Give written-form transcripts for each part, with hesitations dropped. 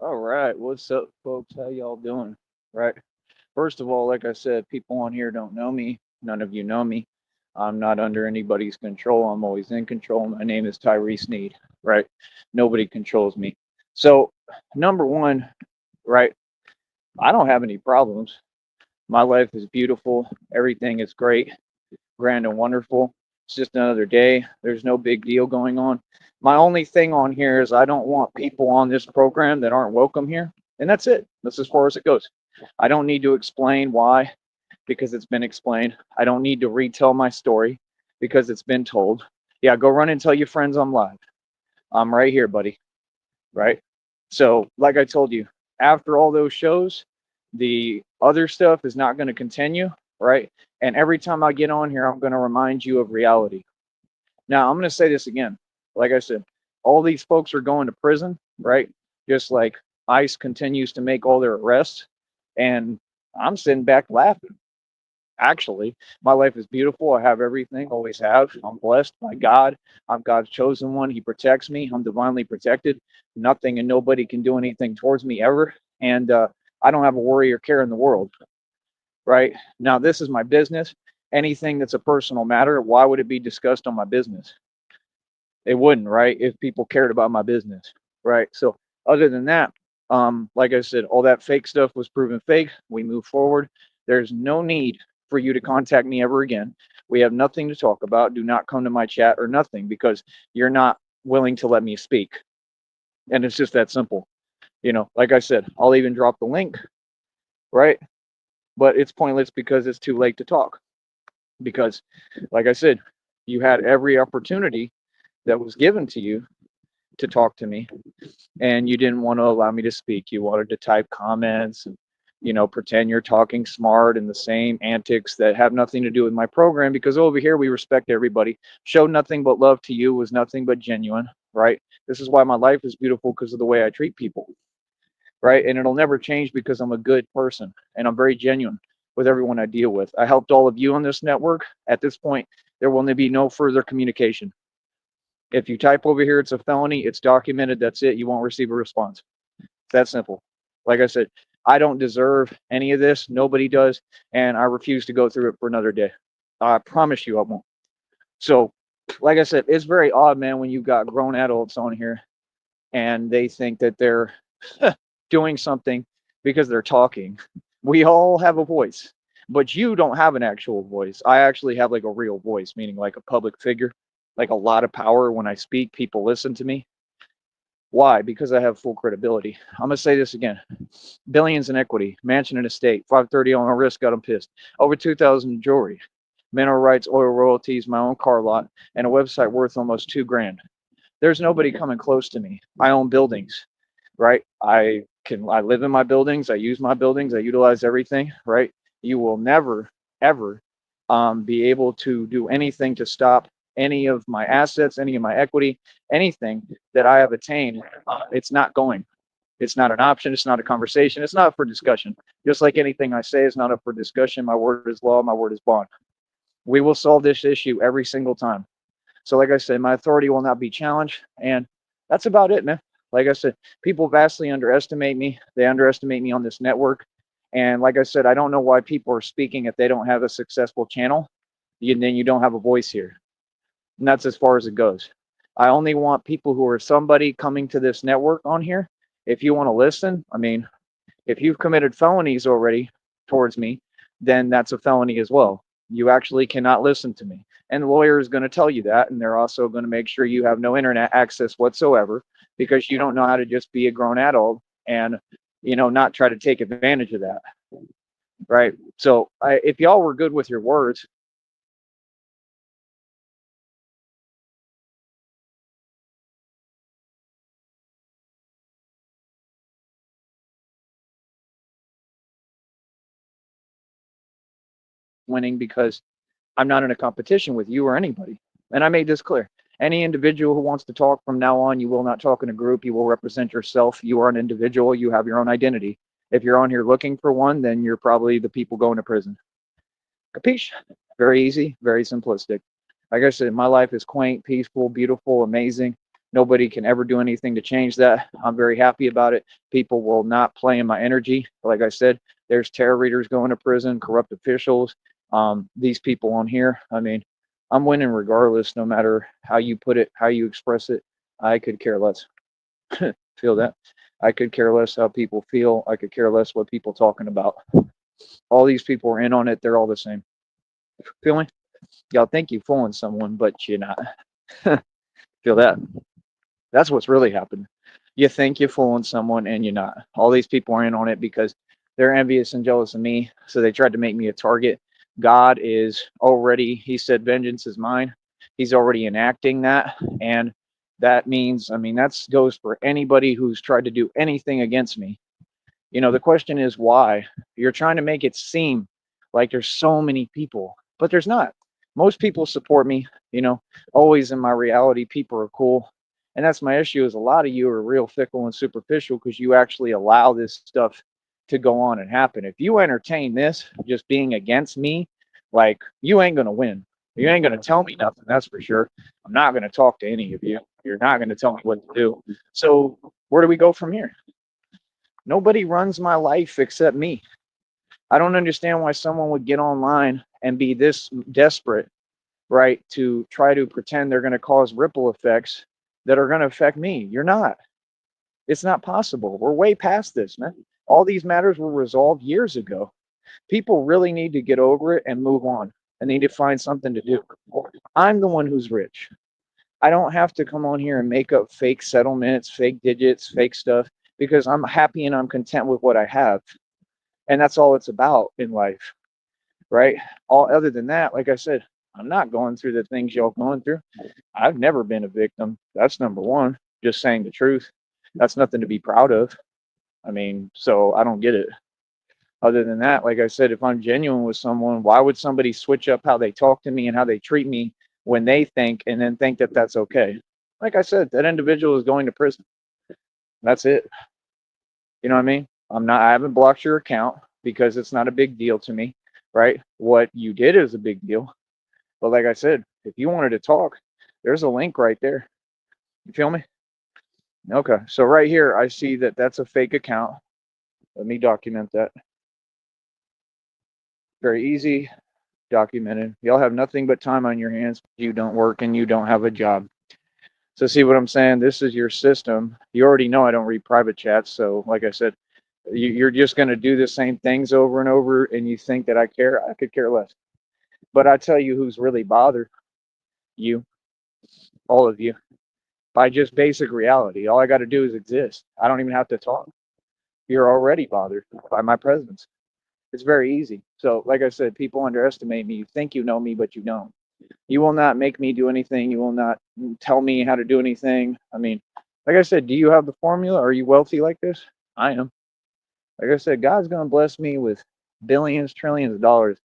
All right, what's up, folks? How y'all doing? Right. First of all, like I said, people on here don't know me. None of you know me. I'm not under anybody's control. I'm always in control. My name is Tyree Sneed. Right. Nobody controls me. So, number one, right. I don't have any problems. My life is beautiful. Everything is great, grand, and wonderful. It's just another day. There's no big deal going on. My only thing on here is I don't want people on this program that aren't welcome here. And that's it. That's as far as it goes. I don't need to explain why because it's been explained. I don't need to retell my story because it's been told. Yeah, go run and tell your friends I'm live. I'm right here, buddy. Right? So, like I told you, after all those shows, the other stuff is not going to continue, right? And every time I get on here, I'm going to remind you of reality. Now, I'm going to say this again. Like I said, all these folks are going to prison, right? Just like ICE continues to make all their arrests. And I'm sitting back laughing. Actually, my life is beautiful. I have everything, always have. I'm blessed by God. I'm God's chosen one. He protects me. I'm divinely protected. Nothing and nobody can do anything towards me ever. And I don't have a worry or care in the world, right? Now, this is my business. Anything that's a personal matter, why would it be discussed on my business? It wouldn't, right? If people cared about my business, right? So, other than that, like I said, all that fake stuff was proven fake. We move forward. There's no need for you to contact me ever again. We have nothing to talk about. Do not come to my chat or nothing because you're not willing to let me speak. And it's just that simple. Like I said, I'll even drop the link, right? But it's pointless because it's too late to talk. Because, like I said, you had every opportunity that was given to you to talk to me, and you didn't want to allow me to speak. You wanted to type comments and pretend you're talking smart and the same antics that have nothing to do with my program, because over here we respect everybody. Show nothing but love to you was nothing but genuine, right? This is why my life is beautiful, because of the way I treat people, right? And it'll never change because I'm a good person and I'm very genuine with everyone I deal with. I helped all of you on this network. At this point, there will be no further communication. If you type over here, it's a felony, it's documented, that's it. You won't receive a response. It's that simple. Like I said, I don't deserve any of this. Nobody does. And I refuse to go through it for another day. I promise you I won't. So, like I said, it's very odd, man, when you've got grown adults on here and they think that they're doing something because they're talking. We all have a voice, but you don't have an actual voice. I actually have like a real voice, meaning like a public figure, like a lot of power. When I speak, people listen to me. Why? Because I have full credibility. I'm gonna say this again: billions in equity, mansion and estate, 530 on my wrist, got them pissed. Over 2,000 in jewelry, mineral rights, oil royalties, my own car lot, and a website worth almost 2 grand. There's nobody coming close to me. I own buildings, right? I live in my buildings. I use my buildings. I utilize everything, right? You will never ever be able to do anything to stop any of my assets, any of my equity, anything that I have attained. It's not going. It's not an option. It's not a conversation. It's not for discussion. Just like anything I say is not up for discussion. My word is law. My word is bond. We will solve this issue every single time. So, like I said, my authority will not be challenged. And that's about it, man. Like I said, people vastly underestimate me. They underestimate me on this network. And like I said, I don't know why people are speaking if they don't have a successful channel. Then you don't have a voice here. And that's as far as it goes. I only want people who are somebody coming to this network on here. If you want to listen, I mean, if you've committed felonies already towards me, then that's a felony as well. You actually cannot listen to me. And the lawyer is going to tell you that. And they're also going to make sure you have no internet access whatsoever because you don't know how to just be a grown adult and, not try to take advantage of that. Right. So if y'all were good with your words, winning because I'm not in a competition with you or anybody. And I made this clear. Any individual who wants to talk from now on, you will not talk in a group. You will represent yourself. You are an individual. You have your own identity. If you're on here looking for one, then you're probably the people going to prison. Capiche? Very easy, very simplistic. Like I said, my life is quaint, peaceful, beautiful, amazing. Nobody can ever do anything to change that. I'm very happy about it. People will not play in my energy. Like I said, there's tarot readers going to prison, corrupt officials, these people on here. I mean, I'm winning regardless, no matter how you put it, how you express it. I could care less. Feel that? I could care less how people feel. I could care less what people talking about. All these people are in on it. They're all the same. Feel me? Y'all think you fooling someone, but you're not. Feel that? That's what's really happened. You think you're fooling someone and you're not. All these people are in on it because they're envious and jealous of me. So they tried to make me a target. God is already, he said, vengeance is mine. He's already enacting that. And that means, I mean, that goes for anybody who's tried to do anything against me. You know, the question is why? You're trying to make it seem like there's so many people, but there's not. Most people support me, you know, always in my reality, people are cool. And that's my issue is a lot of you are real fickle and superficial because you actually allow this stuff to go on and happen. If you entertain this, just being against me, like you ain't going to win. You ain't going to tell me nothing, that's for sure. I'm not going to talk to any of you. You're not going to tell me what to do. So where do we go from here? Nobody runs my life except me. I don't understand why someone would get online and be this desperate, right, to try to pretend they're going to cause ripple effects that are going to affect me. You're not. It's not possible. We're way past this, man. All these matters were resolved years ago. People really need to get over it and move on. I need to find something to do. I'm the one who's rich. I don't have to come on here and make up fake settlements, fake digits, fake stuff because I'm happy and I'm content with what I have. And that's all it's about in life, right? All other than that, like I said, I'm not going through the things y'all going through. I've never been a victim. That's number one. Just saying the truth. That's nothing to be proud of. I mean, so I don't get it. Other than that, like I said, if I'm genuine with someone, why would somebody switch up how they talk to me and how they treat me when they think and then think that that's okay? Like I said, that individual is going to prison. That's it. You know what I mean? I haven't blocked your account because it's not a big deal to me, right? What you did is a big deal. But like I said, if you wanted to talk, there's a link right there. You feel me? Okay. So right here, I see that that's a fake account. Let me document that. Very easy, documented. Y'all have nothing but time on your hands. You don't work and you don't have a job. So see what I'm saying? This is your system. You already know I don't read private chats. So like I said, you're just going to do the same things over and over and you think that I care. I could care less. But I tell you who's really bothered. You, all of you, by just basic reality. All I got to do is exist. I don't even have to talk. You're already bothered by my presence. It's very easy. So like I said, people underestimate me. You think you know me, but you don't. You will not make me do anything. You will not tell me how to do anything. I mean, like I said, do you have the formula? Are you wealthy like this? I am. Like I said, God's going to bless me with billions, trillions of dollars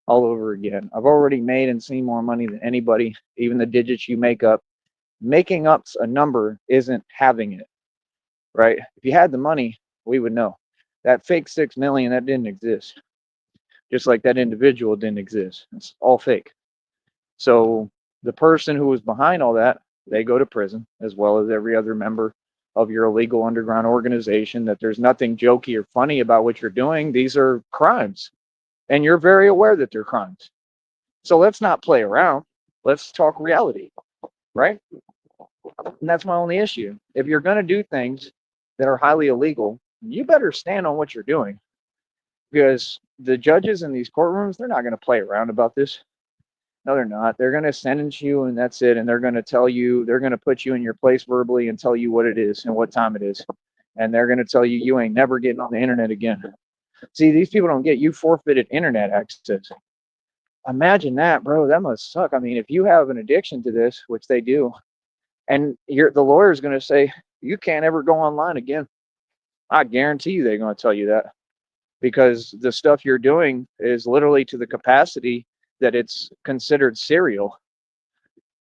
all over again. I've already made and seen more money than anybody, even the digits you make up. Making up a number isn't having it, right? If you had the money, we would know. That fake 6 million, that didn't exist. Just like that individual didn't exist. It's all fake. So the person who was behind all that, they go to prison, as well as every other member of your illegal underground organization. That there's nothing jokey or funny about what you're doing. These are crimes. And you're very aware that they're crimes. So let's not play around. Let's talk reality, right? And that's my only issue. If you're going to do things that are highly illegal, you better stand on what you're doing. Because the judges in these courtrooms, they're not going to play around about this. No, they're not. They're going to sentence you and that's it. And they're going to tell you, they're going to put you in your place verbally and tell you what it is and what time it is. And they're going to tell you, you ain't never getting on the internet again. See, these people don't get you forfeited internet access. Imagine that, bro. That must suck. I mean, if you have an addiction to this, which they do, and the lawyer's going to say, you can't ever go online again. I guarantee you they're going to tell you that because the stuff you're doing is literally to the capacity that it's considered serial.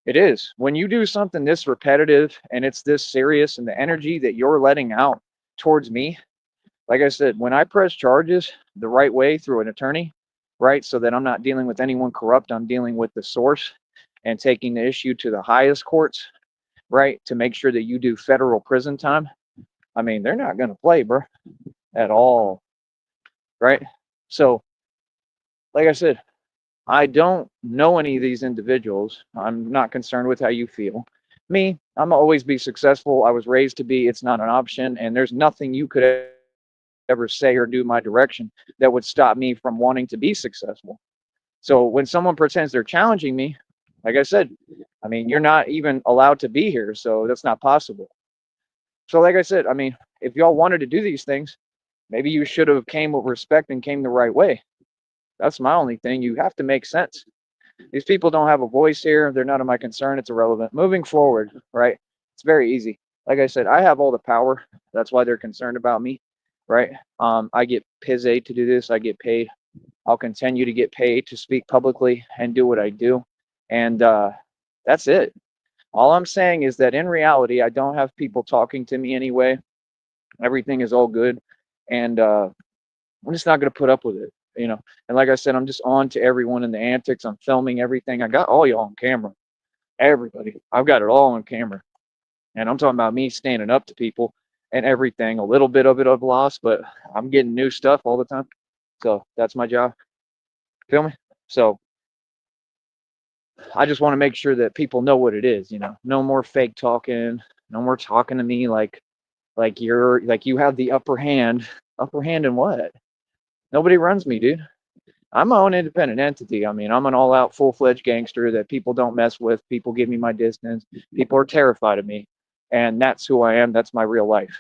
It is. When you do something this repetitive and it's this serious and the energy that you're letting out towards me, like I said, when I press charges the right way through an attorney, right, so that I'm not dealing with anyone corrupt, I'm dealing with the source and taking the issue to the highest courts. right, to make sure that you do federal prison time, I mean, they're not going to play, bro, at all, right? So, like I said, I don't know any of these individuals. I'm not concerned with how you feel. Me, I'm always be successful. I was raised to be. It's not an option, and there's nothing you could ever say or do my direction that would stop me from wanting to be successful. So when someone pretends they're challenging me, like I said, I mean, you're not even allowed to be here, so that's not possible. So like I said, I mean, if y'all wanted to do these things, maybe you should have came with respect and came the right way. That's my only thing. You have to make sense. These people don't have a voice here. They're not of my concern. It's irrelevant. Moving forward, right? It's very easy. Like I said, I have all the power. That's why they're concerned about me, right? I get paid to do this. I get paid. I'll continue to get paid to speak publicly and do what I do. And that's it. All I'm saying is that in reality, I don't have people talking to me anyway. Everything is all good. And I'm just not going to put up with it, you know. And like I said, I'm just on to everyone in the antics. I'm filming everything. I got all y'all on camera. Everybody. I've got it all on camera. And I'm talking about me standing up to people and everything. A little bit of it I've lost, but I'm getting new stuff all the time. So that's my job. Feel me? So I just want to make sure that people know what it is, you know. No more fake talking. No more talking to me like you're like you have the upper hand. Upper hand in what? Nobody runs me, dude. I'm my own independent entity. I mean, I'm an all-out, full-fledged gangster that people don't mess with. People give me my distance. People are terrified of me, and that's who I am. That's my real life.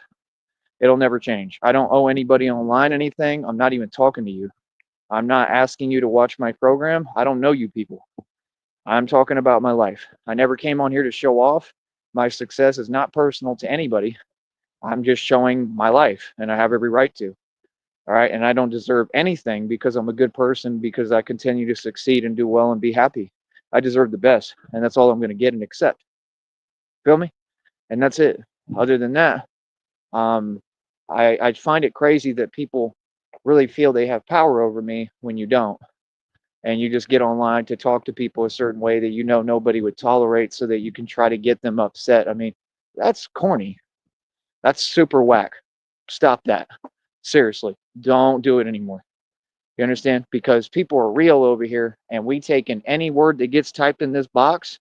It'll never change. I don't owe anybody online anything. I'm not even talking to you. I'm not asking you to watch my program. I don't know you people. I'm talking about my life. I never came on here to show off. My success is not personal to anybody. I'm just showing my life, and I have every right to. All right. And I don't deserve anything because I'm a good person, because I continue to succeed and do well and be happy. I deserve the best. And that's all I'm going to get and accept. Feel me? And that's it. Other than that, um, I find it crazy that people really feel they have power over me when you don't. And you just get online to talk to people a certain way that you know nobody would tolerate so that you can try to get them upset. I mean, that's corny. That's super whack. Stop that. Seriously, don't do it anymore. You understand? Because people are real over here, and we take in any word that gets typed in this box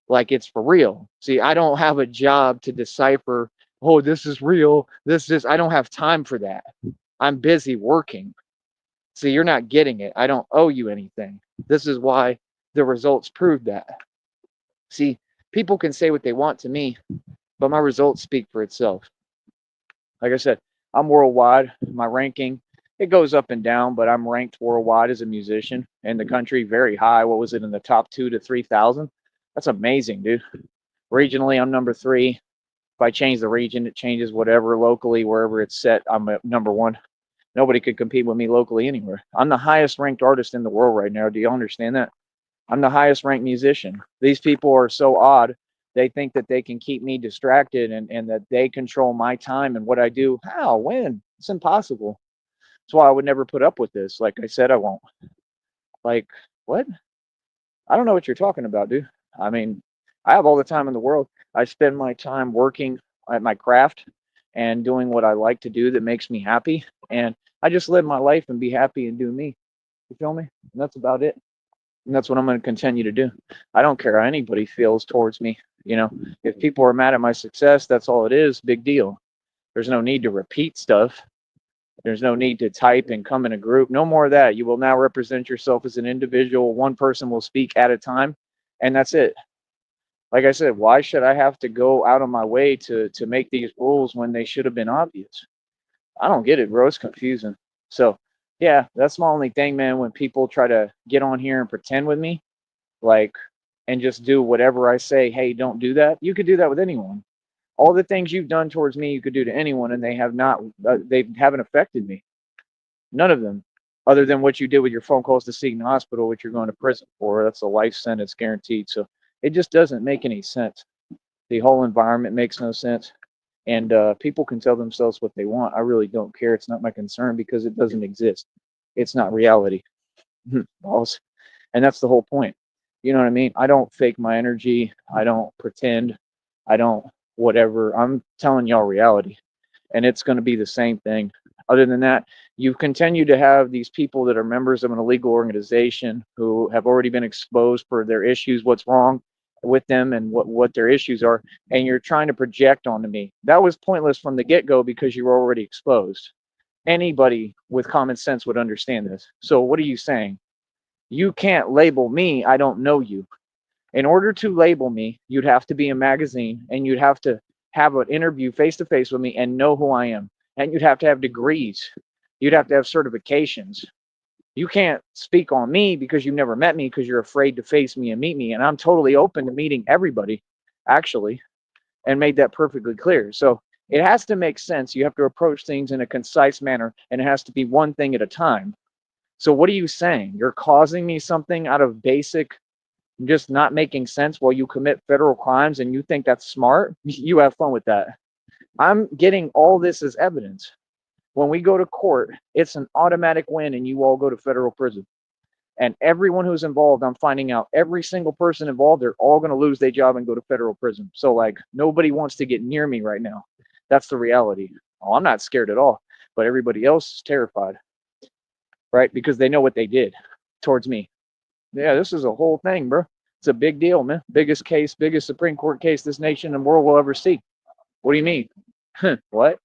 like it's for real. See, I don't have a job to decipher, oh, this is real. I don't have time for that. I'm busy working. See, you're not getting it. I don't owe you anything. This is why the results prove that. See, people can say what they want to me, but my results speak for itself. Like I said, I'm worldwide. My ranking, it goes up and down, but I'm ranked worldwide as a musician in the country very high. What was it, in the top 2 to 3,000? That's amazing, dude. Regionally, I'm number 3. If I change the region, it changes whatever. Locally, wherever it's set, I'm at number 1. Nobody could compete with me locally anywhere. I'm the highest ranked artist in the world right now. Do you understand that? I'm the highest ranked musician. These people are so odd. They think that they can keep me distracted, and that they control my time and what I do. How? When? It's impossible. That's why I would never put up with this. Like I said, I won't. Like, what? I don't know what you're talking about, dude. I mean, I have all the time in the world. I spend my time working at my craft and doing what I like to do that makes me happy. And I just live my life and be happy and do me. You feel me? And that's about it. And that's what I'm going to continue to do. I don't care how anybody feels towards me. You know, if people are mad at my success, that's all it is. Big deal. There's no need to repeat stuff. There's no need to type and come in a group. No more of that. You will now represent yourself as an individual. One person will speak at a time, and that's it. Like I said, why should I have to go out of my way to make these rules when they should have been obvious? I don't get it, bro. It's confusing. So, yeah, that's my only thing, man. When people try to get on here and pretend with me, like, and just do whatever I say, hey, don't do that. You could do that with anyone. All the things you've done towards me, you could do to anyone, and they haven't affected me. None of them, other than what you did with your phone calls to Seton Hospital, which you're going to prison for. That's a life sentence guaranteed. So it just doesn't make any sense. The whole environment makes no sense. And people can tell themselves what they want. I really don't care. It's not my concern because it doesn't exist. It's not reality. And that's the whole point. You know what I mean? I don't fake my energy. I don't pretend. I don't, whatever. I'm telling y'all reality, and it's going to be the same thing. Other than that, you continue to have these people that are members of an illegal organization who have already been exposed for their issues, what's wrong with them and what their issues are, and you're trying to project onto me. That was pointless from the get-go because you were already exposed. Anybody with common sense would understand this. So what are you saying? You can't label me. I don't know you. In order to label me, you'd have to be a magazine and you'd have to have an interview face to face with me and know who I am. And you'd have to have degrees. You'd have to have certifications. You can't speak on me because you've never met me because you're afraid to face me and meet me. And I'm totally open to meeting everybody, actually, and made that perfectly clear. So it has to make sense. You have to approach things in a concise manner and it has to be one thing at a time. So what are you saying? You're causing me something out of basic just not making sense while you commit federal crimes and you think that's smart? You have fun with that. I'm getting all this as evidence. When we go to court, it's an automatic win and you all go to federal prison. And everyone who's involved, I'm finding out every single person involved, they're all going to lose their job and go to federal prison. So, like, nobody wants to get near me right now. That's the reality. Oh, I'm not scared at all, but everybody else is terrified, right? Because they know what they did towards me. Yeah, this is a whole thing, bro. It's a big deal, man. Biggest case, biggest Supreme Court case this nation and world will ever see. What do you mean? What?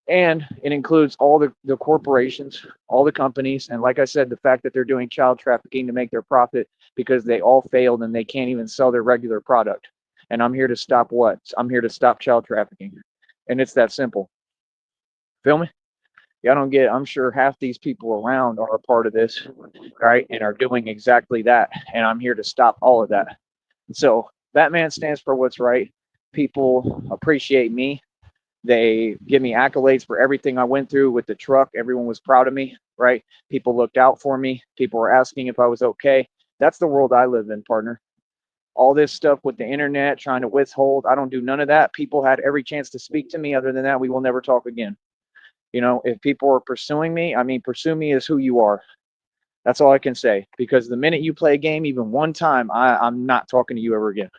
And it includes all the corporations, all the companies, and like I said, the fact that they're doing child trafficking to make their profit because they all failed and they can't even sell their regular product. And I'm here to stop what? I'm here to stop child trafficking. And it's that simple. Feel me? Yeah, I don't get, I'm sure half these people around are a part of this, right? And are doing exactly that. And I'm here to stop all of that. So Batman stands for what's right. People appreciate me. They give me accolades for everything I went through with the truck. Everyone was proud of me, right? People looked out for me. People were asking if I was okay. That's the world I live in, partner. All this stuff with the internet, trying to withhold, I don't do none of that. People had every chance to speak to me. Other than that, we will never talk again. You know, if people are pursuing me, I mean, pursue me as who you are. That's all I can say. Because the minute you play a game, even one time, I'm not talking to you ever again.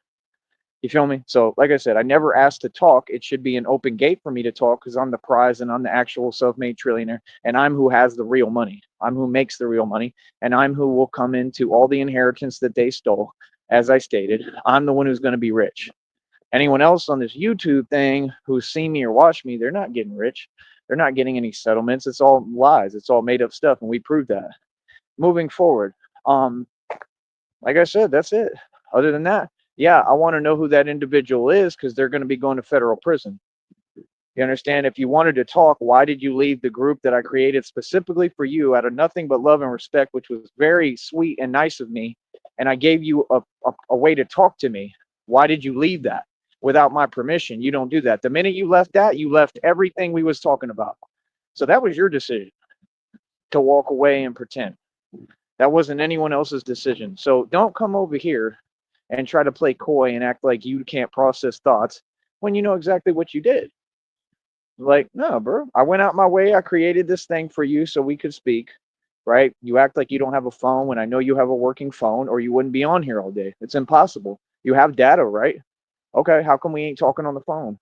You feel me? So, like I said, I never asked to talk. It should be an open gate for me to talk because I'm the prize and I'm the actual self-made trillionaire, and I'm who has the real money. I'm who makes the real money, and I'm who will come into all the inheritance that they stole. As I stated, I'm the one who's going to be rich. Anyone else on this YouTube thing who's seen me or watched me, they're not getting rich. They're not getting any settlements. It's all lies. It's all made up stuff, and we proved that. Moving forward, um, like I said, that's it. Other than that, yeah, I want to know who that individual is because they're going to be going to federal prison. You understand? If you wanted to talk, why did you leave the group that I created specifically for you out of nothing but love and respect, which was very sweet and nice of me? And I gave you a way to talk to me. Why did you leave that without my permission? You don't do that. The minute you left that, you left everything we was talking about. So that was your decision to walk away and pretend. That wasn't anyone else's decision. So don't come over here and try to play coy and act like you can't process thoughts when you know exactly what you did. Like, no, bro, I went out my way. I created this thing for you so we could speak, right? You act like you don't have a phone when I know you have a working phone or you wouldn't be on here all day. It's impossible. You have data, right? Okay, how come we ain't talking on the phone?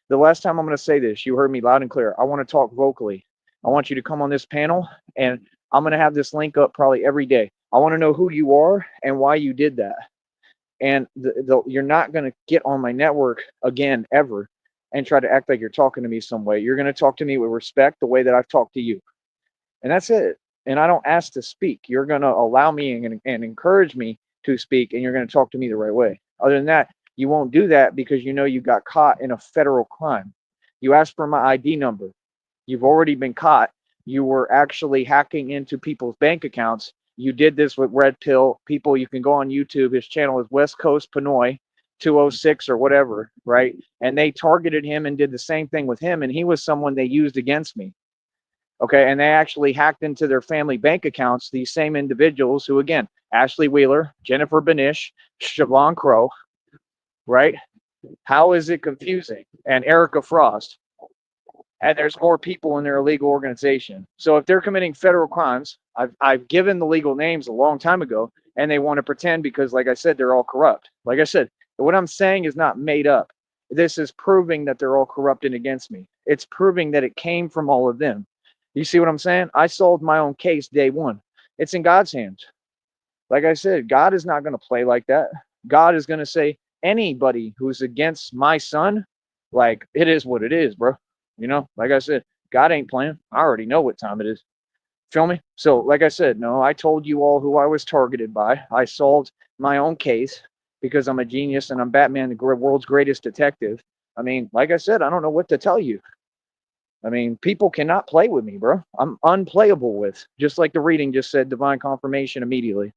The last time I'm going to say this, you heard me loud and clear. I want to talk vocally. I want you to come on this panel and I'm going to have this link up probably every day. I want to know who you are and why you did that. And you're not going to get on my network again ever and try to act like you're talking to me some way. You're going to talk to me with respect the way that I've talked to you. And that's it. And I don't ask to speak. You're going to allow me and encourage me to speak, and you're going to talk to me the right way. Other than that, you won't do that because you know you got caught in a federal crime. You asked for my ID number. You've already been caught. You were actually hacking into people's bank accounts. You did this with Red Pill. People, you can go on YouTube. His channel is West Coast Pinoy 206 or whatever, right? And they targeted him and did the same thing with him. And he was someone they used against me. Okay. And they actually hacked into their family bank accounts, these same individuals who, again, Ashley Wheeler, Jennifer Benish, Siobhan Crow, right? How is it confusing? And Erica Frost. And there's more people in their illegal organization. So if they're committing federal crimes, I've given the legal names a long time ago, and they want to pretend because, like I said, they're all corrupt. Like I said, What I'm saying is not made up. This is proving that they're all corrupted against me. It's proving that it came from all of them. You see what I'm saying? I solved my own case day one. It's in God's hands. Like I said, God is not going to play like that. God is going to say, anybody who's against my son, like, it is what it is, bro. Like I said, God ain't playing. I already know what time it is. Feel me? So, like I said, no, I told you all who I was targeted by. I solved my own case because I'm a genius and I'm Batman, the world's greatest detective. I mean, like I said, I don't know what to tell you. I mean, people cannot play with me, bro. I'm unplayable with. Just like the reading just said, divine confirmation immediately.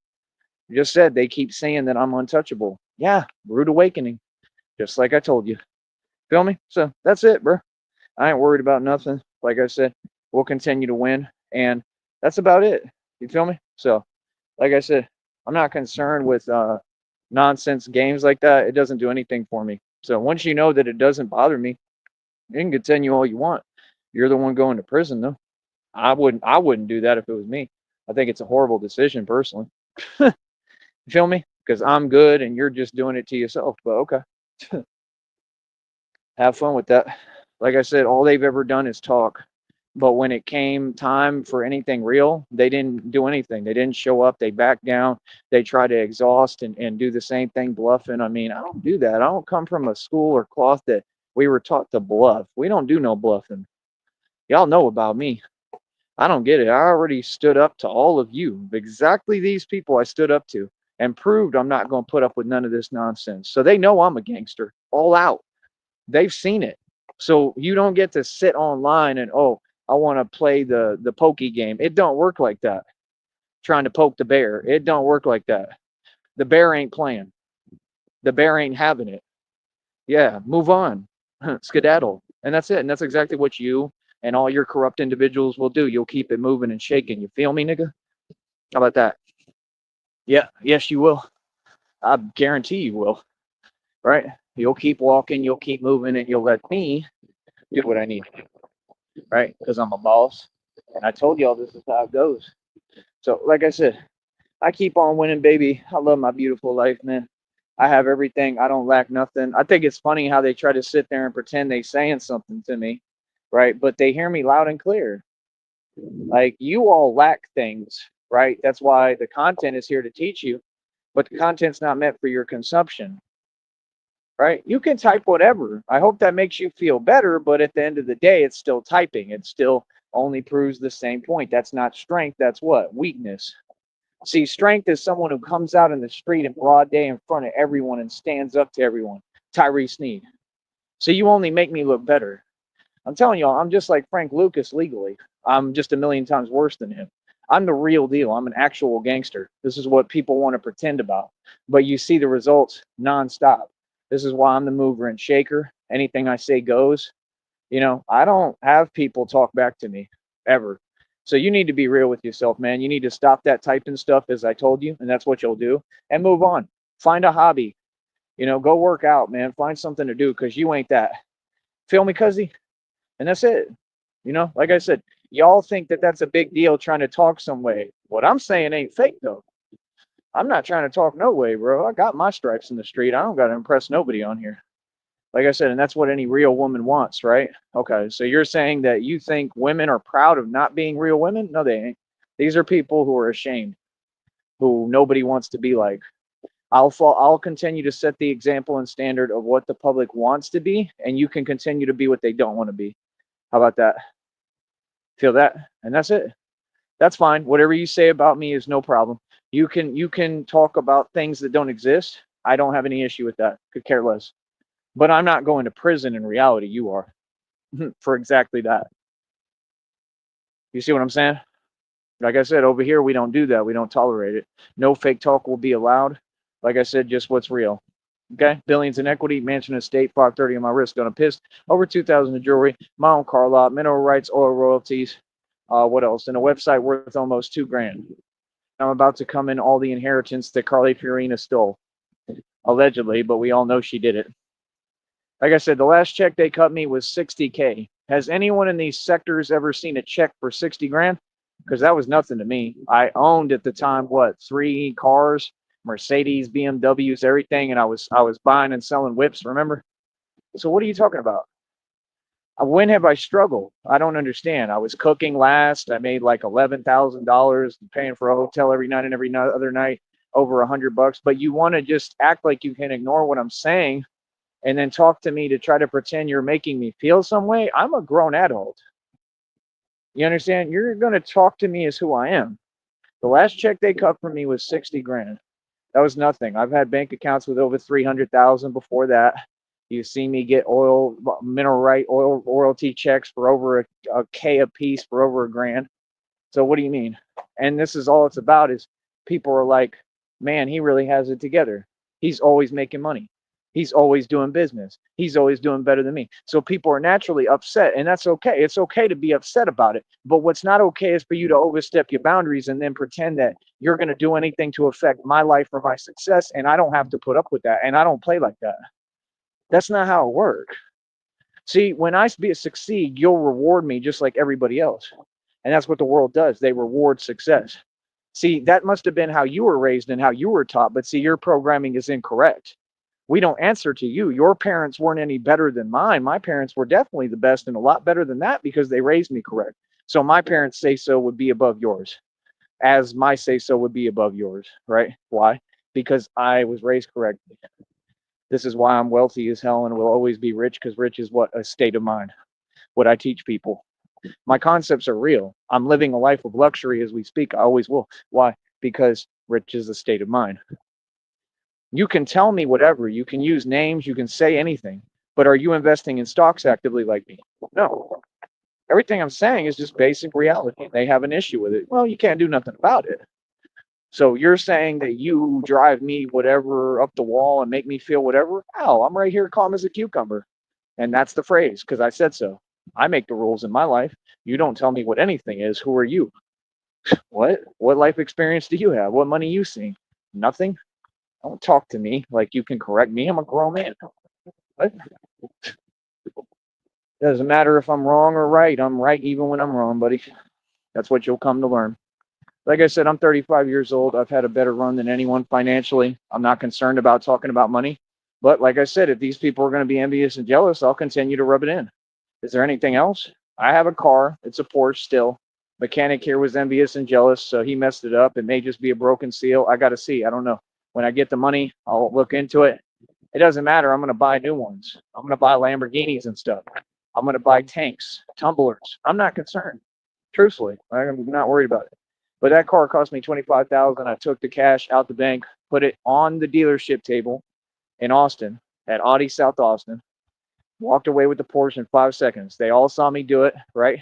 You just said they keep saying that I'm untouchable. Yeah, rude awakening. Just like I told you. Feel me? So that's it, bro. I ain't worried about nothing. Like I said, we'll continue to win. And that's about it. You feel me? So, like I said, I'm not concerned with nonsense games like that. It doesn't do anything for me. So once you know that it doesn't bother me, you can continue all you want. You're the one going to prison, though. I wouldn't do that if it was me. I think it's a horrible decision personally. You feel me? Because I'm good and you're just doing it to yourself. But okay. Have fun with that. Like I said, all they've ever done is talk. But when it came time for anything real, they didn't do anything. They didn't show up. They backed down. They try to exhaust and do the same thing, bluffing. I mean, I don't do that. I don't come from a school or cloth that we were taught to bluff. We don't do no bluffing. Y'all know about me. I don't get it. I already stood up to all of you. Exactly these people I stood up to and proved I'm not going to put up with none of this nonsense. So they know I'm a gangster all out. They've seen it. So you don't get to sit online and, oh, I want to play the pokey game. It don't work like that. Trying to poke the bear. It don't work like that. The bear ain't playing. The bear ain't having it. Yeah, move on. Skedaddle. And that's it. And that's exactly what you and all your corrupt individuals will do. You'll keep it moving and shaking. You feel me, nigga? How about that? Yeah, yes, you will. I guarantee you will. Right? You'll keep walking, you'll keep moving, and you'll let me do what I need to do. Right? Because I'm a boss. And I told y'all this is how it goes. So, like I said, I keep on winning, baby. I love my beautiful life, man. I have everything. I don't lack nothing. I think it's funny how they try to sit there and pretend they saying something to me, right? But they hear me loud and clear. Like, you all lack things, right? That's why the content is here to teach you, but the content's not meant for your consumption, right? You can type whatever. I hope that makes you feel better, but at the end of the day, it's still typing. It still only proves the same point. That's not strength. That's what? Weakness. See, strength is someone who comes out in the street in broad day in front of everyone and stands up to everyone. Tyree Sneed. So you only make me look better. I'm telling y'all, I'm just like Frank Lucas legally. I'm just a million times worse than him. I'm the real deal. I'm an actual gangster. This is what people want to pretend about. But you see the results nonstop. This is why I'm the mover and shaker. Anything I say goes. I don't have people talk back to me ever. So you need to be real with yourself, man. You need to stop that typing stuff as I told you, and that's what you'll do, and move on. Find a hobby. Go work out, man. Find something to do because you ain't that. Feel me, cuzzy? And that's it. Like I said, y'all think that that's a big deal trying to talk some way. What I'm saying ain't fake, though. I'm not trying to talk no way, bro. I got my stripes in the street. I don't got to impress nobody on here. Like I said, and that's what any real woman wants, right? Okay, so you're saying that you think women are proud of not being real women? No, they ain't. These are people who are ashamed, who nobody wants to be like. I'll continue to set the example and standard of what the public wants to be, and you can continue to be what they don't want to be. How about that? Feel that? And that's it. That's fine. Whatever you say about me is no problem. You can talk about things that don't exist. I don't have any issue with that. Could care less. But I'm not going to prison in reality. You are for exactly that. You see what I'm saying? Like I said, over here, we don't do that. We don't tolerate it. No fake talk will be allowed. Like I said, just what's real. Okay? Billions in equity, mansion estate, 530 on my wrist, gonna piss. Over 2,000 in jewelry, my own car lot, mineral rights, oil royalties. What else? And a website worth almost $2,000. I'm about to come in all the inheritance that Carly Fiorina stole. Allegedly, but we all know she did it. Like I said, the last check they cut me was $60K. Has anyone in these sectors ever seen a check for 60 grand? Because that was nothing to me. I owned at the time, what, 3 cars Mercedes, BMWs, everything, and I was buying and selling whips, remember? So what are you talking about? When have I struggled? I don't understand. I was cooking last. I made like $11,000, paying for a hotel every night and every other night, over $100. But you want to just act like you can ignore what I'm saying and then talk to me to try to pretend you're making me feel some way. I'm a grown adult. You understand? You're going to talk to me as who I am. The last check they cut from me was 60 grand. That was nothing. I've had bank accounts with over 300,000 before that. You see me get oil, mineral right oil royalty checks for over a K a piece for over a grand. So what do you mean? And this is all it's about is people are like, man, he really has it together. He's always making money. He's always doing business. He's always doing better than me. So people are naturally upset, and that's okay. It's okay to be upset about it. But what's not okay is for you to overstep your boundaries and then pretend that you're going to do anything to affect my life or my success, and I don't have to put up with that. And I don't play like that. That's not how it works. See, when I succeed, you'll reward me just like everybody else. And that's what the world does. They reward success. See, that must have been how you were raised and how you were taught. But see, your programming is incorrect. We don't answer to you. Your parents weren't any better than mine. My parents were definitely the best and a lot better than that because they raised me correct. So my parents' say so would be above yours, as my say so would be above yours, right? Why? Because I was raised correctly. This is why I'm wealthy as hell and will always be rich, because rich is what? A state of mind. What I teach people. My concepts are real. I'm living a life of luxury as we speak. I always will. Why? Because rich is a state of mind. You can tell me whatever. You can use names. You can say anything. But are you investing in stocks actively like me? No. Everything I'm saying is just basic reality. They have an issue with it. Well, you can't do nothing about it. So you're saying that you drive me whatever up the wall and make me feel whatever? Hell, I'm right here calm as a cucumber. And that's the phrase, because I said so. I make the rules in my life. You don't tell me what anything is. Who are you? What? What life experience do you have? What money you seen? Nothing. Don't talk to me like you can correct me. I'm a grown man. What? Doesn't matter if I'm wrong or right. I'm right even when I'm wrong, buddy. That's what you'll come to learn. Like I said, I'm 35 years old. I've had a better run than anyone financially. I'm not concerned about talking about money. But like I said, if these people are going to be envious and jealous, I'll continue to rub it in. Is there anything else? I have a car. It's a Porsche still. Mechanic here was envious and jealous, so he messed it up. It may just be a broken seal. I got to see. I don't know. When I get the money, I'll look into it. It doesn't matter. I'm going to buy new ones. I'm going to buy Lamborghinis and stuff. I'm going to buy tanks, tumblers. I'm not concerned. Truthfully, I'm not worried about it. But that car cost me 25,000. I took the cash out the bank, put it on the dealership table in Austin at Audi South Austin. Walked away with the Porsche in 5 seconds. They all saw me do it, right?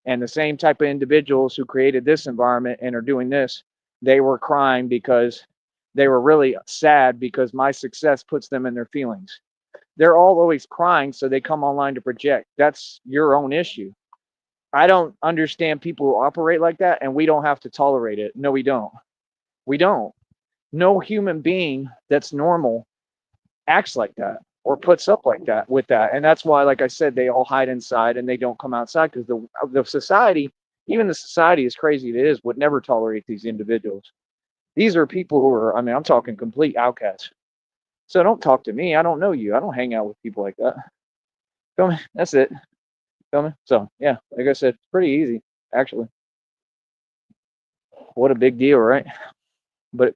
And the same type of individuals who created this environment and are doing this, they were crying because they were really sad because my success puts them in their feelings. They're all always crying, so they come online to project. That's your own issue. I don't understand people who operate like that, and we don't have to tolerate it. No, we don't. We don't. No human being that's normal acts like that or puts up like that with that. And that's why, like I said, they all hide inside and they don't come outside because the society, even the society as crazy as it is, would never tolerate these individuals. These are people who are, I mean, I'm talking complete outcasts. So don't talk to me. I don't know you. I don't hang out with people like that. Feel me? That's it. Feel me? So yeah, like I said, it's pretty easy, actually. What a big deal, right? But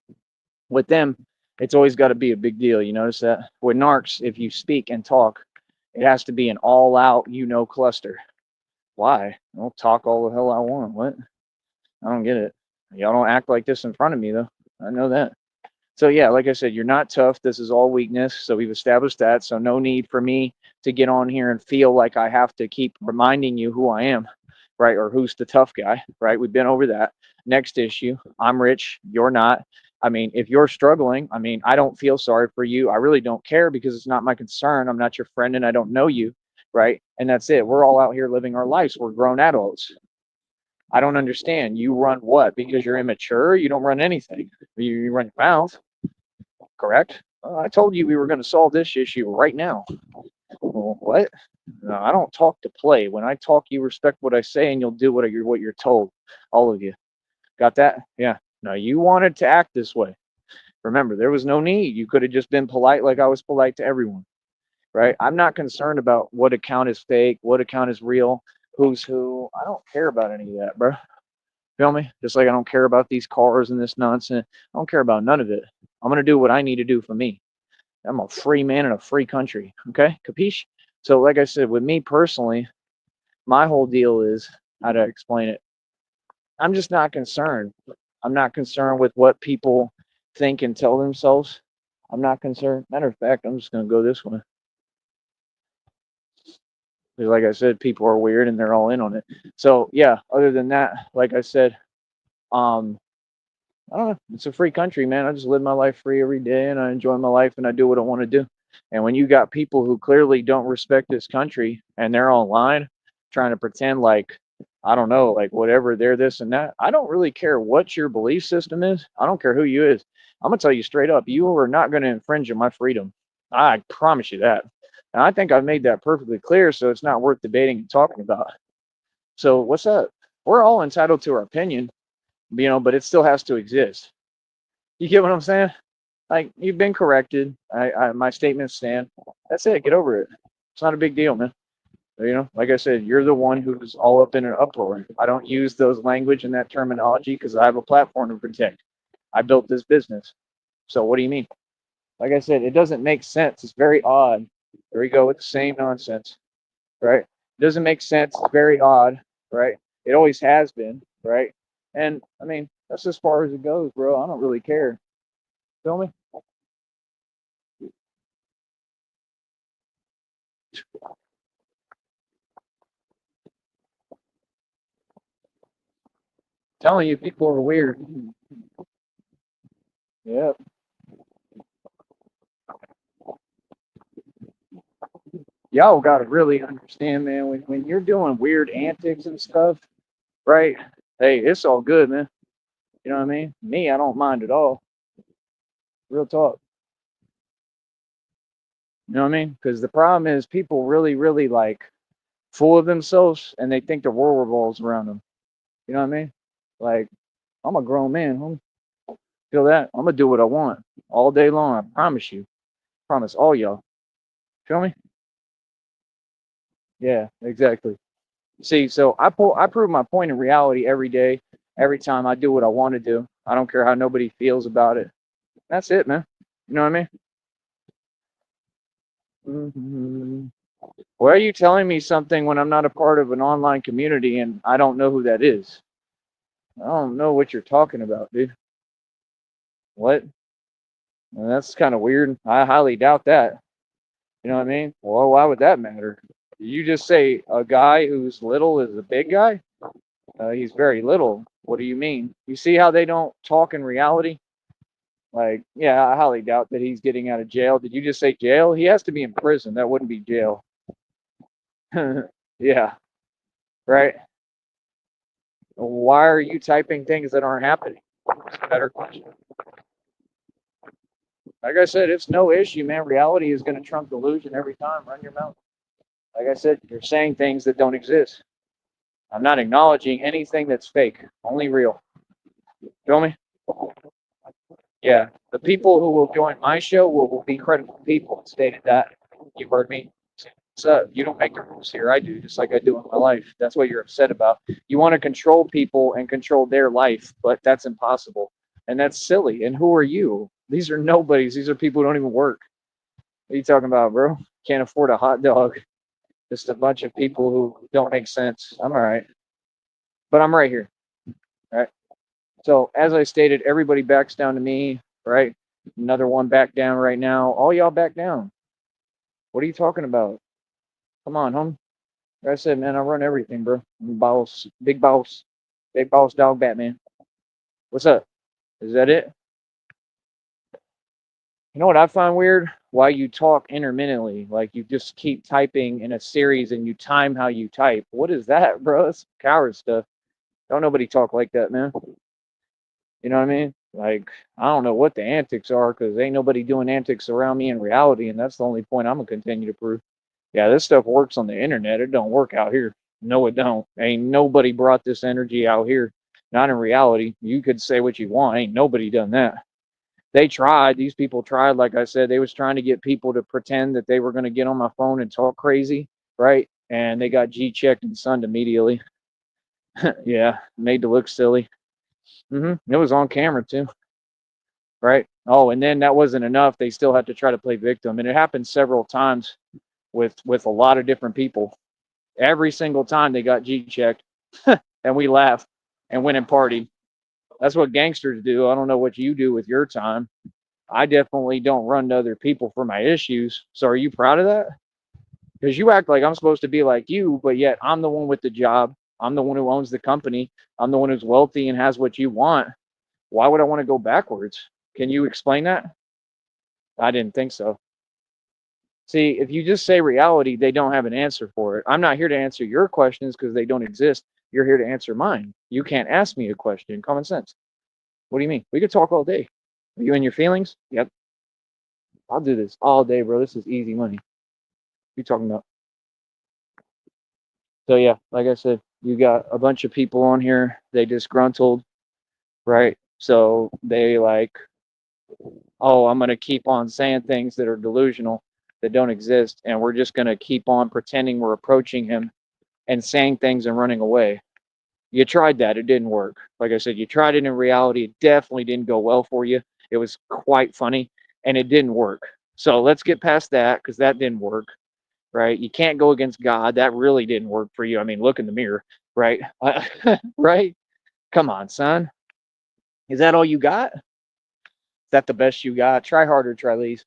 with them, it's always got to be a big deal. You notice that? With narcs, if you speak and talk, it has to be an all out, cluster. Why? I'll talk all the hell I want. What? I don't get it. Y'all don't act like this in front of me, though. I know that. So, yeah, like I said, you're not tough. This is all weakness. So, we've established that. So, no need for me to get on here and feel like I have to keep reminding you who I am, right? Or who's the tough guy, right? We've been over that. Next issue, I'm rich. You're not. I mean, if you're struggling, I mean, I don't feel sorry for you. I really don't care because it's not my concern. I'm not your friend and I don't know you, right? And that's it. We're all out here living our lives. We're grown adults. I don't understand. You run what? Because you're immature? You don't run anything. You run your mouth, correct? I told you we were going to solve this issue right now. Well, what? No, I don't talk to play. When I talk, you respect what I say and you'll do what you're told. All of you. Got that? Yeah. No, you wanted to act this way. Remember, there was no need. You could have just been polite like I was polite to everyone, right? I'm not concerned about what account is fake, what account is real, who's who. I don't care about any of that, bro. Feel me? Just like I don't care about these cars and this nonsense. I don't care about none of it. I'm gonna do what I need to do for me. I'm a free man in a free country. Okay, capiche? So, like I said, with me personally, my whole deal is how to explain it. I'm just not concerned. I'm not concerned with what people think and tell themselves. I'm not concerned. Matter of fact, I'm just gonna go this way. Because like I said, people are weird and they're all in on it. So yeah, other than that, like I said, um, I don't know. It's a free country, man. I just live my life free every day and I enjoy my life and I do what I want to do. And when you got people who clearly don't respect this country and they're online trying to pretend like, I don't know, like whatever, they're this and that. I don't really care what your belief system is. I don't care who you is. I'm gonna tell you straight up, you are not gonna infringe on my freedom. I promise you that. And I think I've made that perfectly clear, so it's not worth debating and talking about. So what's up? We're all entitled to our opinion, but it still has to exist. You get what I'm saying? Like you've been corrected. My statements stand. That's it. Get over it. It's not a big deal, man. Like I said, you're the one who's all up in an uproar. I don't use those language and that terminology because I have a platform to protect. I built this business. So what do you mean? Like I said, it doesn't make sense. It's very odd. There we go with the same nonsense, right? It doesn't make sense. It's very odd, right? It always has been, right? And I mean, that's as far as it goes, bro. I don't really care. Feel me? Telling you, people are weird. Yeah. Y'all got to really understand, man, when you're doing weird antics and stuff, right? Hey, it's all good, man. You know what I mean? Me, I don't mind at all. Real talk. You know what I mean? Because the problem is people really, really like full of themselves and they think the world revolves around them. You know what I mean? Like, I'm a grown man. Feel that? I'm gonna do what I want all day long. I promise you. Promise all y'all. Feel me? Yeah, exactly. See, so I prove my point in reality every day, every time I do what I want to do. I don't care how nobody feels about it. That's it, man. You know what I mean? Why are you telling me something when I'm not a part of an online community and I don't know who that is? I don't know what you're talking about, dude. What? Well, that's kind of weird. I highly doubt that. You know what I mean? Well, why would that matter? You just say a guy who's little is a big guy? He's very little. What do you mean? You see how they don't talk in reality? Like, yeah, I highly doubt that he's getting out of jail. Did you just say jail? He has to be in prison. That wouldn't be jail. Yeah, right. Why are you typing things that aren't happening? That's a better question. Like I said, it's no issue, man. Reality is going to trump delusion every time. Run your mouth. Like I said, you're saying things that don't exist. I'm not acknowledging anything that's fake, only real. Feel me? Yeah. The people who will join my show will be credible people and stated that. You heard me. So you don't make the rules here. I do, just like I do in my life. That's what you're upset about. You want to control people and control their life, but that's impossible. And that's silly. And who are you? These are nobodies. These are people who don't even work. What are you talking about, bro? Can't afford a hot dog. Just a bunch of people who don't make sense. I'm all right. But I'm right here. Right. So as I stated, everybody backs down to me, right? Another one back down right now. All y'all back down. What are you talking about? Come on, home. Like I said, man, I run everything, bro. I'm boss, big boss dog Batman. What's up? Is that it? You know what I find weird? Why you talk intermittently, like you just keep typing in a series and you time how you type. What is that, bro? That's coward stuff. Don't nobody talk like that, man. You know what I mean? Like, I don't know what the antics are because ain't nobody doing antics around me in reality, and that's the only point I'm gonna continue to prove. Yeah, this stuff works on the internet. It don't work out here. No, it don't. Ain't nobody brought this energy out here. Not in reality. You could say what you want. Ain't nobody done that. They tried. These people tried. Like I said, they was trying to get people to pretend that they were going to get on my phone and talk crazy, right? And they got G-checked and sunned immediately. Yeah, made to look silly. It was on camera too, right? Oh, and then that wasn't enough. They still had to try to play victim, and it happened several times with a lot of different people. Every single time they got G-checked, and we laughed and went and partied. That's what gangsters do. I don't know what you do with your time. I definitely don't run to other people for my issues. So are you proud of that? Because you act like I'm supposed to be like you, but yet I'm the one with the job. I'm the one who owns the company. I'm the one who's wealthy and has what you want. Why would I want to go backwards? Can you explain that? I didn't think so. See, if you just say reality, they don't have an answer for it. I'm not here to answer your questions because they don't exist. You're here to answer mine. You can't ask me a question. Common sense. What do you mean? We could talk all day. Are you in your feelings? Yep. I'll do this all day, bro. This is easy money. What you talking about? So yeah, like I said, you got a bunch of people on here. They disgruntled, right? So they like, oh, I'm gonna keep on saying things that are delusional, that don't exist, and we're just gonna keep on pretending we're approaching him and saying things and running away. You tried that, it didn't work. Like I said, you tried it in reality, it definitely didn't go well for you. It was quite funny, and it didn't work. So let's get past that because that didn't work, right? You can't go against God. That really didn't work for you. I mean, look in the mirror, right? Right? Come on, son. Is that all you got? Is that the best you got? Try harder, Trilese.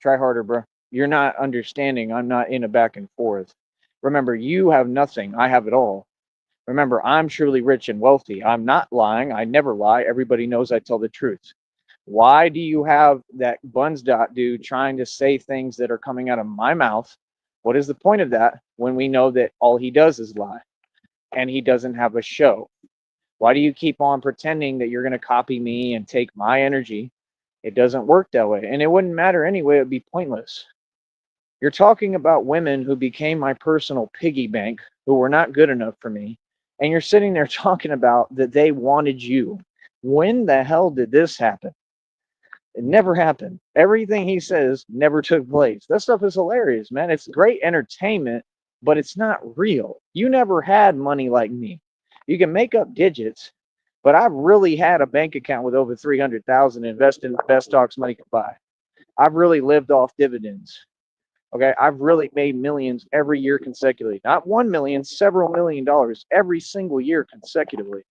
Try harder, bro. You're not understanding. I'm not in a back and forth. Remember, you have nothing. I have it all. Remember, I'm truly rich and wealthy. I'm not lying. I never lie. Everybody knows I tell the truth. Why do you have that buns dot dude trying to say things that are coming out of my mouth? What is the point of that when we know that all he does is lie and he doesn't have a show? Why do you keep on pretending that you're going to copy me and take my energy? It doesn't work that way. And it wouldn't matter anyway. It would be pointless. You're talking about women who became my personal piggy bank, who were not good enough for me. And you're sitting there talking about that they wanted you. When the hell did this happen? It never happened. Everything he says never took place. That stuff is hilarious, man. It's great entertainment, but it's not real. You never had money like me. You can make up digits, but I've really had a bank account with over 300,000 invested in the best stocks money could buy. I've really lived off dividends. Okay, I've really made millions every year consecutively. Not 1 million, several $1 million every single year consecutively.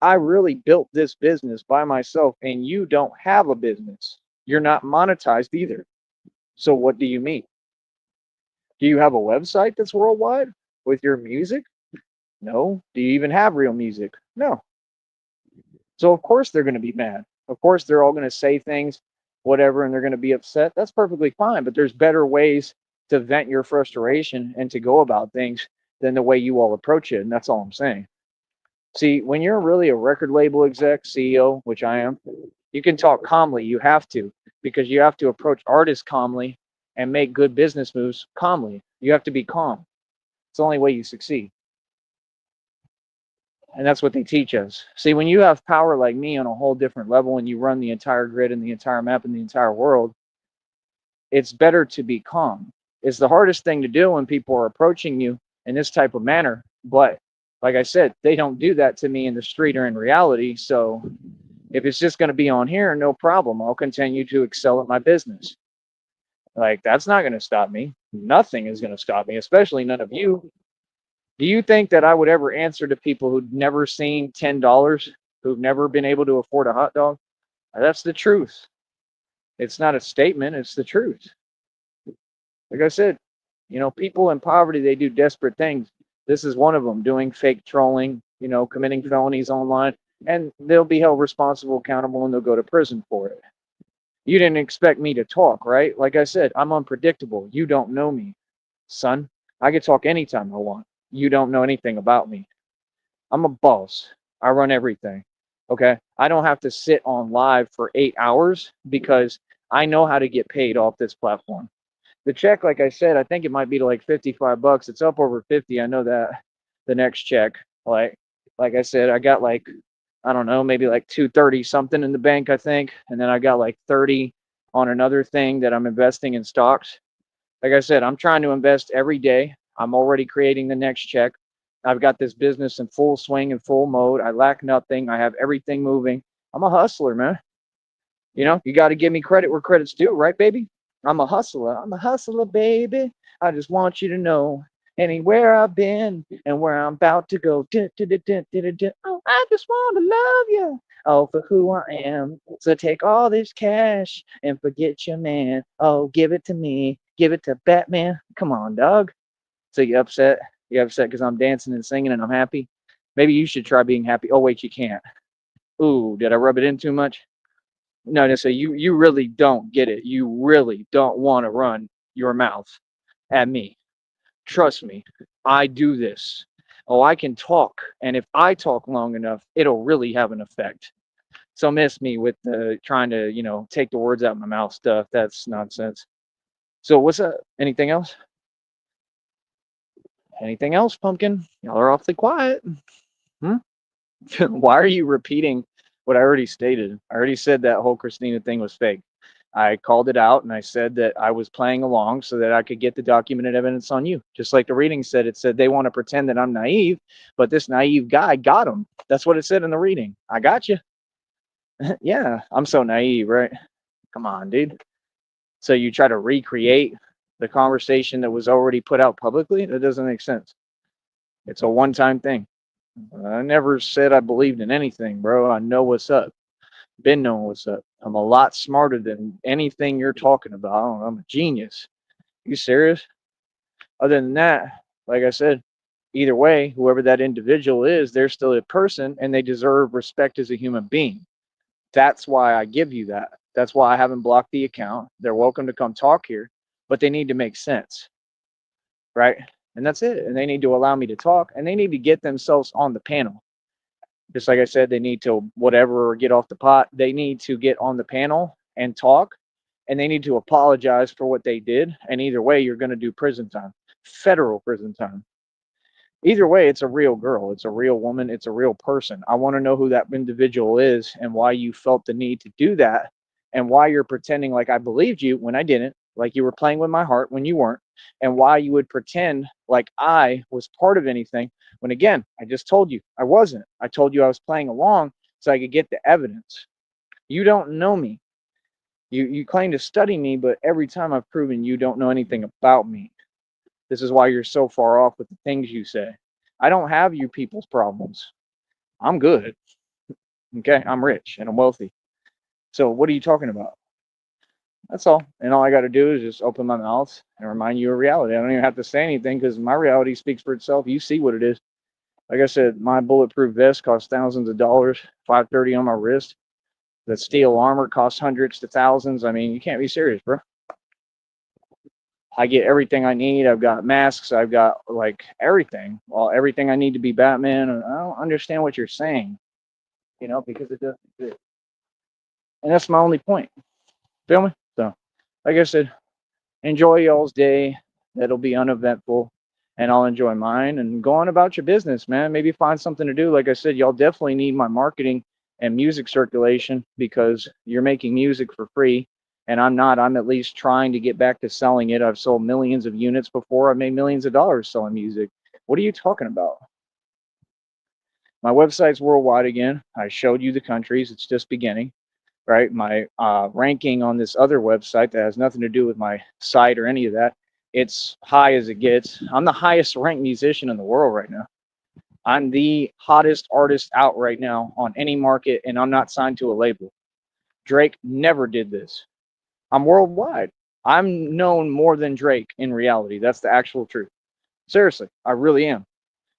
I really built this business by myself, and you don't have a business. You're not monetized either. So what do you mean? Do you have a website that's worldwide with your music? No. Do you even have real music? No. So of course they're going to be mad. Of course they're all going to say things, whatever, and they're going to be upset. That's perfectly fine, but there's better ways to vent your frustration and to go about things than the way you all approach it, and that's all I'm saying. See, when you're really a record label exec, CEO, which I am, you can talk calmly. You have to, because you have to approach artists calmly and make good business moves calmly. You have to be calm. It's the only way you succeed. And that's what they teach us. See, when you have power like me on a whole different level and you run the entire grid and the entire map and the entire world, it's better to be calm. It's the hardest thing to do when people are approaching you in this type of manner. But like I said, they don't do that to me in the street or in reality. So if it's just going to be on here, no problem. I'll continue to excel at my business. Like, that's not going to stop me. Nothing is going to stop me, especially none of you. Do you think that I would ever answer to people who'd never seen $10, who've never been able to afford a hot dog? That's the truth. It's not a statement, it's the truth. Like I said, people in poverty, they do desperate things. This is one of them, doing fake trolling, committing felonies online, and they'll be held responsible, accountable, and they'll go to prison for it. You didn't expect me to talk, right? Like I said, I'm unpredictable. You don't know me, son. I can talk anytime I want. You don't know anything about me. I'm a boss. I run everything. Okay. I don't have to sit on live for 8 hours because I know how to get paid off this platform. The check, like I said, I think it might be to like $55. It's up over 50. I know that the next check, like I said, I got like I don't know, maybe like 230 something in the bank, I think. And then I got like 30 on another thing that I'm investing in stocks. Like I said, I'm trying to invest every day. I'm already creating the next check. I've got this business in full swing and full mode. I lack nothing. I have everything moving. I'm a hustler, man. You know, you got to give me credit where credit's due, right, baby? I'm a hustler. I'm a hustler, baby. I just want you to know anywhere I've been and where I'm about to go. Oh, I just want to love you. Oh, for who I am. So take all this cash and forget your man. Oh, give it to me. Give it to Batman. Come on, dog. So you upset? You upset because I'm dancing and singing and I'm happy? Maybe you should try being happy. Oh, wait, you can't. Ooh, did I rub it in too much? No, no. So you really don't get it. You really don't want to run your mouth at me. Trust me, I do this. Oh, I can talk, and if I talk long enough, it'll really have an effect. So miss me with the trying to, take the words out of my mouth stuff. That's nonsense. So what's up? Anything else? Anything else, Pumpkin? Y'all are awfully quiet. Hmm? Why are you repeating what I already stated? I already said that whole Christina thing was fake. I called it out and I said that I was playing along so that I could get the documented evidence on you. Just like the reading said, it said they want to pretend that I'm naive, but this naive guy got him. That's what it said in the reading. I got you. Yeah, I'm so naive, right? Come on, dude. So you try to recreate the conversation that was already put out publicly? That doesn't make sense. It's a one time thing. I never said I believed in anything, bro. I know what's up. Been knowing what's up. I'm a lot smarter than anything you're talking about. I'm a genius. You serious? Other than that, like I said, either way, whoever that individual is, they're still a person and they deserve respect as a human being. That's why I give you that. That's why I haven't blocked the account. They're welcome to come talk here, but they need to make sense, right? And that's it. And they need to allow me to talk and they need to get themselves on the panel. Just like I said, they need to whatever or get off the pot. They need to get on the panel and talk, and they need to apologize for what they did. And either way, you're going to do prison time, federal prison time. Either way, it's a real girl, it's a real woman, it's a real person. I want to know who that individual is and why you felt the need to do that, and why you're pretending like I believed you when I didn't, like you were playing with my heart when you weren't, and why you would pretend like I was part of anything when again, I just told you I wasn't. I told you I was playing along so I could get the evidence. You don't know me. You claim to study me, but every time I've proven you don't know anything about me. This is why you're so far off with the things you say. I don't have you people's problems. I'm good. Okay. I'm rich and I'm wealthy. So what are you talking about? That's all. And all I got to do is just open my mouth and remind you of reality. I don't even have to say anything because my reality speaks for itself. You see what it is. Like I said, my bulletproof vest costs thousands of dollars, 530 on my wrist. The steel armor costs hundreds to thousands. I mean, you can't be serious, bro. I get everything I need. I've got masks. I've got like everything. Well, everything I need to be Batman. And I don't understand what you're saying, because it doesn't fit. And that's my only point. Feel me? So, like I said, enjoy y'all's day. That'll be uneventful. And I'll enjoy mine and go on about your business, man. Maybe find something to do. Like I said, y'all definitely need my marketing and music circulation because you're making music for free and I'm not. I'm at least trying to get back to selling it. I've sold millions of units before. I've made millions of dollars selling music. What are you talking about? My website's worldwide again. I showed you the countries. It's just beginning, right? My ranking on this other website that has nothing to do with my site or any of that, it's high as it gets. I'm the highest ranked musician in the world right now. I'm the hottest artist out right now on any market, and I'm not signed to a label. Drake never did this. I'm worldwide. I'm known more than Drake in reality. That's the actual truth. Seriously, I really am.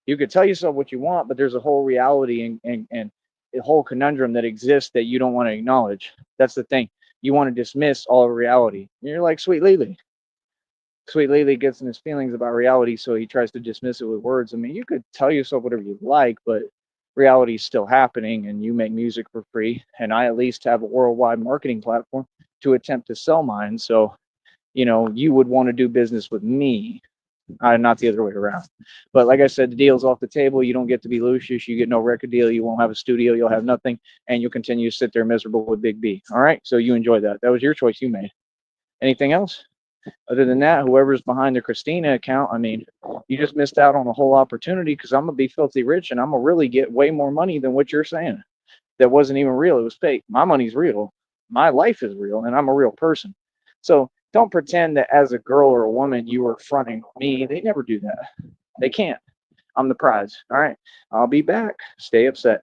You could tell yourself what you want, but there's a whole reality and a whole conundrum that exists that you don't want to acknowledge. That's the thing. You want to dismiss all reality. You're like Sweet Lily. Sweet Lily gets in his feelings about reality, so he tries to dismiss it with words. I mean, you could tell yourself whatever you like, but reality is still happening, and you make music for free. And I at least have a worldwide marketing platform to attempt to sell mine. So, you would want to do business with me. Not the other way around. But like I said, the deal's off the table. You don't get to be Lucius. You get no record deal. You won't have a studio. You'll have nothing, and you'll continue to sit there miserable with Big B. All right. So you enjoy that. That was your choice you made. Anything else? Other than that, whoever's behind the Christina account, I mean, you just missed out on a whole opportunity because I'm gonna be filthy rich and I'm gonna really get way more money than what you're saying. That wasn't even real. It was fake. My money's real. My life is real, and I'm a real person. So don't pretend that as a girl or a woman you were fronting me. They never do that. They can't. I'm the prize. All right. I'll be back. Stay upset.